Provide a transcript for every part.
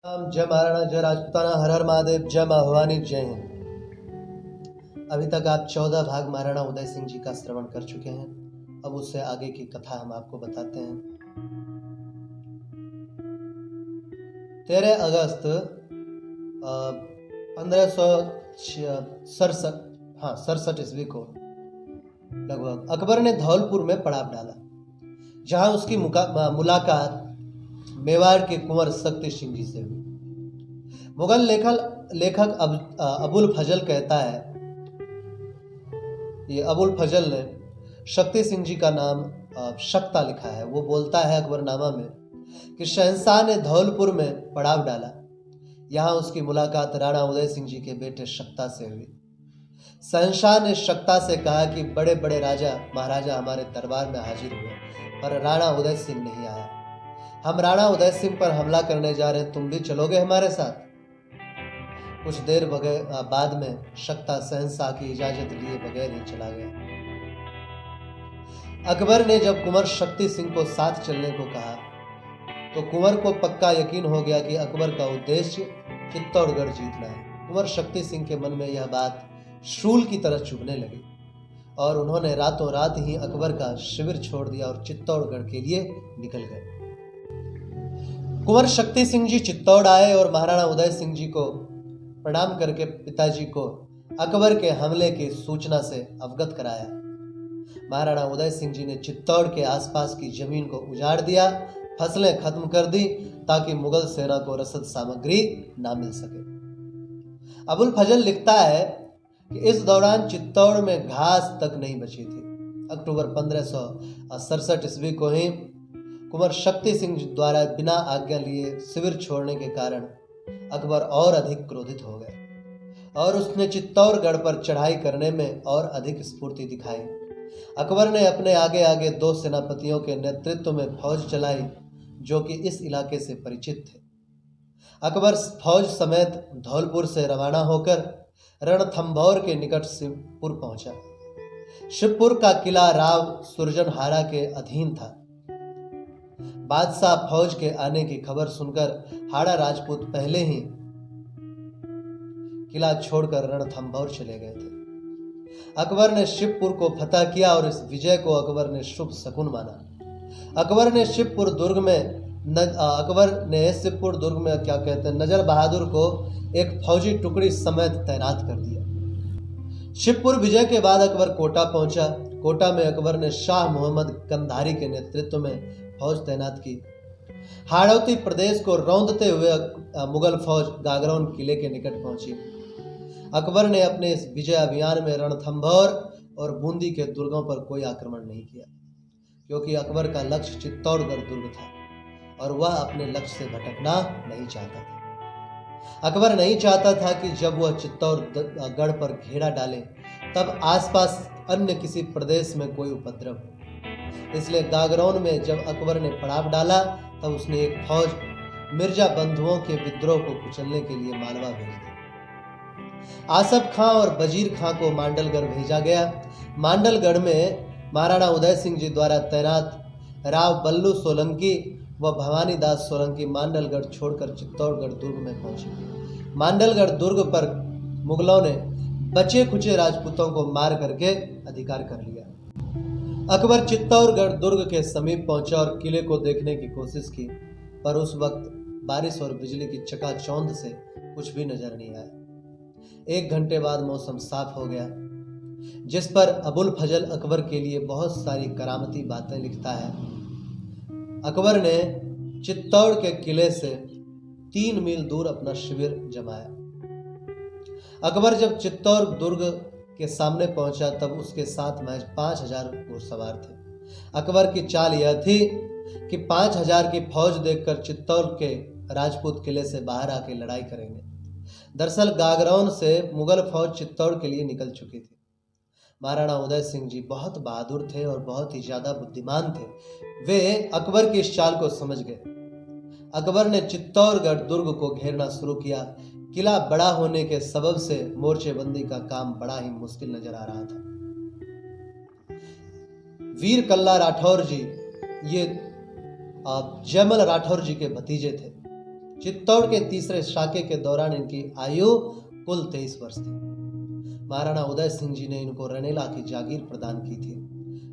जय महाराणा, जय राजपूताना, हर हर महादेव, जय माँ भवानी, जय हिंद। अभी तक आप 14 भाग महाराणा उदय सिंह जी का श्रवण कर चुके हैं। अब उससे आगे की कथा हम आपको बताते हैं। 13 अगस्त 1567 ईस्वी को लगभग अकबर ने धौलपुर में पड़ाव डाला, जहां उसकी मुलाकात मेवाड़ के कुंवर शक्ति सिंह जी से हुई। मुगल लेखक अबुल फजल कहता है, ये अबुल फजल ने शक्ति सिंह जी का नाम शक्ता लिखा है। वो बोलता है अकबरनामा में कि शहंशाह ने धौलपुर में पड़ाव डाला, यहाँ उसकी मुलाकात राणा उदय सिंह जी के बेटे शक्ता से हुई। शहंशाह ने शक्ता से कहा कि बड़े बड़े राजा महाराजा हमारे दरबार में हाजिर हुए, पर राणा उदय सिंह नहीं आया। हम राणा उदय सिंह पर हमला करने जा रहे हैं, तुम भी चलोगे हमारे साथ? कुछ देर बाद में शक्ता शहंशाह की इजाजत लिए बगैर ही चला गया। अकबर ने जब कुंवर शक्ति सिंह को साथ चलने को कहा तो कुंवर को पक्का यकीन हो गया कि अकबर का उद्देश्य चित्तौड़गढ़ जीतना है। कुंवर शक्ति सिंह के मन में यह बात शूल की तरह चुभने लगी और उन्होंने रातों रात ही अकबर का शिविर छोड़ दिया और चित्तौड़गढ़ के लिए निकल गए। कुंवर शक्ति सिंह जी चित्तौड़ आए और महाराणा उदय सिंह जी को प्रणाम करके पिताजी को अकबर के हमले की सूचना से अवगत कराया। महाराणा उदय सिंह जी ने चित्तौड़ के आसपास की जमीन को उजाड़ दिया, फसलें खत्म कर दी ताकि मुगल सेना को रसद सामग्री ना मिल सके। अबुल फजल लिखता है कि इस दौरान चित्तौड़ में घास तक नहीं बची थी। अक्टूबर 1567 ईस्वी को ही कुंवर शक्ति सिंह द्वारा बिना आज्ञा लिए शिविर छोड़ने के कारण अकबर और अधिक क्रोधित हो गए और उसने चित्तौड़गढ़ पर चढ़ाई करने में और अधिक स्फूर्ति दिखाई। अकबर ने अपने आगे आगे 2 सेनापतियों के नेतृत्व में फौज चलाई जो कि इस इलाके से परिचित थे। अकबर फौज समेत धौलपुर से रवाना होकर रणथंभौर के निकट शिवपुर पहुंचा। शिवपुर का किला राव सुरजनहारा के अधीन था। बादशाह फौज के आने की खबर सुनकर हाड़ा राजपूत पहले ही किला छोड़कर रणथंभौर चले गए थे। अकबर ने शिवपुर को फतह किया और इस विजय को अकबर ने शुभ शकुन माना। अकबर ने शिवपुर दुर्ग में नजर बहादुर को एक फौजी टुकड़ी समेत तैनात कर दिया। शिवपुर विजय के बाद अकबर कोटा पहुंचा। कोटा में अकबर ने शाह मोहम्मद कंधारी के नेतृत्व में फौज तैनात की। हाड़ौती प्रदेश को रौंदते हुए मुगल फौज गागरौन किले के निकट पहुंची। अकबर ने अपने इस विजय अभियान में रणथंभौर और बूंदी के दुर्गों पर कोई आक्रमण नहीं किया, क्योंकि अकबर का लक्ष्य चित्तौड़गढ़ दुर्ग था और वह अपने लक्ष्य से भटकना नहीं चाहता था। अकबर नहीं चाहता था कि जब वह चित्तौड़गढ़ पर घेरा डाले तब आसपास अन्य किसी प्रदेश में कोई उपद्रव हो। इसलिए गागरौन में जब अकबर ने पड़ाव डाला तब उसने एक फौज मिर्जा बंधुओं के विद्रोह को कुचलने के लिए मालवा भेज दी। आसफ खां और वजीर खां को मांडलगढ़ भेजा गया। मांडलगढ़ में महाराणा उदय सिंह जी द्वारा तैनात राव बल्लू सोलंकी व भवानी दास सोलंकी मांडलगढ़ छोड़कर चित्तौड़गढ़ दुर्ग में पहुंचे। मांडलगढ़ दुर्ग पर मुगलों ने बचे खुचे राजपूतों को मार करके अधिकार कर लिया। अकबर चित्तौड़गढ़ दुर्ग के समीप पहुंचा और किले को देखने की कोशिश की, पर उस वक्त बारिश और बिजली की चकाचौंध से कुछ भी नजर नहीं आया। 1 घंटे बाद मौसम साफ हो गया, जिस पर अबुल फजल अकबर के लिए बहुत सारी करामती बातें लिखता है। अकबर ने चित्तौड़ के किले से 3 मील दूर अपना शिविर जमाया। अकबर जब चित्तौड़ दुर्ग के सामने पहुंचा तब उसके साथ महज 5000 घुड़सवार थे। अकबर की चाल यह थी कि 5000 की फौज देखकर चित्तौड़ के राजपूत किले से बाहर आके लड़ाई करेंगे। दरअसल गागरौन से मुगल फौज चित्तौड़ के लिए निकल चुकी थी। महाराणा उदय सिंह जी बहुत बहादुर थे और बहुत ही ज्यादा बुद्धिमान थे। वे अकबर की इस चाल को समझ गए। अकबर ने चित्तौड़गढ़ दुर्ग को घेरना शुरू किया। किला बड़ा होने के सबब से मोर्चेबंदी का काम बड़ा ही मुश्किल नजर आ रहा था। वीर कल्ला राठौर जी ये जयमल राठौर जी के भतीजे थे। चित्तौड़ के तीसरे शाके के दौरान इनकी आयु कुल 23 वर्ष थी। महाराणा उदय सिंह जी ने इनको रनेला की जागीर प्रदान की थी।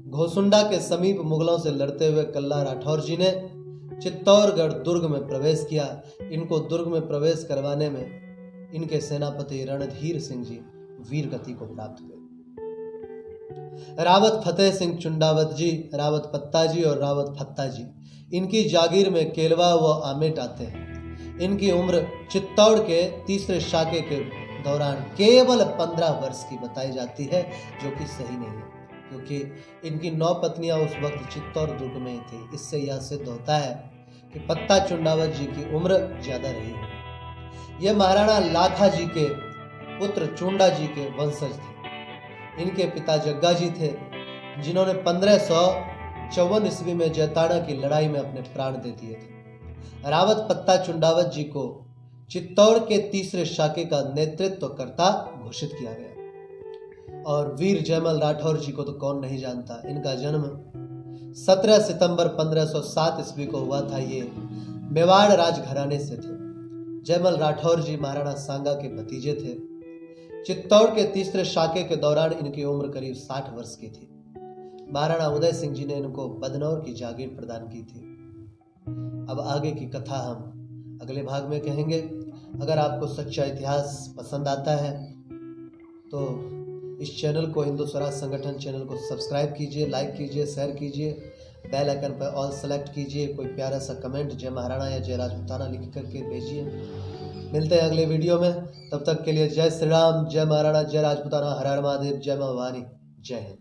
घोसुंडा के समीप मुगलों से लड़ते हुए कल्ला राठौर जी ने चित्तौड़गढ़ दुर्ग में प्रवेश किया। इनको दुर्ग में प्रवेश करवाने में इनके सेनापति रणधीर सिंह जी वीर गति को प्राप्त हुए। रावत फतेह सिंह चुंडावत जी, रावत पत्ता जी और रावत फत्ता जी इनकी जागीर में केलवा व आमेट आते हैं। इनकी उम्र चित्तौड़ के तीसरे शाके के दौरान केवल 15 वर्ष की बताई जाती है, जो कि सही नहीं है, क्योंकि इनकी 9 पत्नियां उस वक्त चित्तौड़ दुर्ग में ही थी। इससे यह सिद्ध होता है कि पत्ता चुंडावत जी की उम्र ज्यादा रही है। यह महाराणा लाखा जी के पुत्र चुंडा जी के वंशज थे। इनके पिता जग्गा जी थे, जिन्होंने 1554 ईस्वी में जैताड़ा की लड़ाई में अपने प्राण दे दिए थे। रावत पत्ता चुंडावत जी को चित्तौड़ के तीसरे शाके का नेतृत्वकर्ता घोषित किया गया। और वीर जयमल राठौर जी को तो कौन नहीं जानता। इनका जन्म 17 सितंबर 1507 ईस्वी को हुआ था। ये मेवाड़ राजघराने से थे। जयमल राठौर जी महाराणा सांगा के भतीजे थे। चित्तौड़ के तीसरे शाके के दौरान इनकी उम्र करीब 60 वर्ष की थी। महाराणा उदय सिंह जी ने इनको बदनौर की जागीर प्रदान की थी। अब आगे की कथा हम अगले भाग में कहेंगे। अगर आपको सच्चा इतिहास पसंद आता है तो इस चैनल को, हिंदू स्वराज संगठन चैनल को सब्सक्राइब कीजिए, लाइक कीजिए, शेयर कीजिए, बेल आइकन पर ऑल सेलेक्ट कीजिए। कोई प्यारा सा कमेंट जय महाराणा या जय राजपूताना लिख करके भेजिए। मिलते हैं अगले वीडियो में। तब तक के लिए जय श्री राम, जय महाराणा, जय राजपूताना, हर हर महादेव, जय मां भवानी, जय हिंद।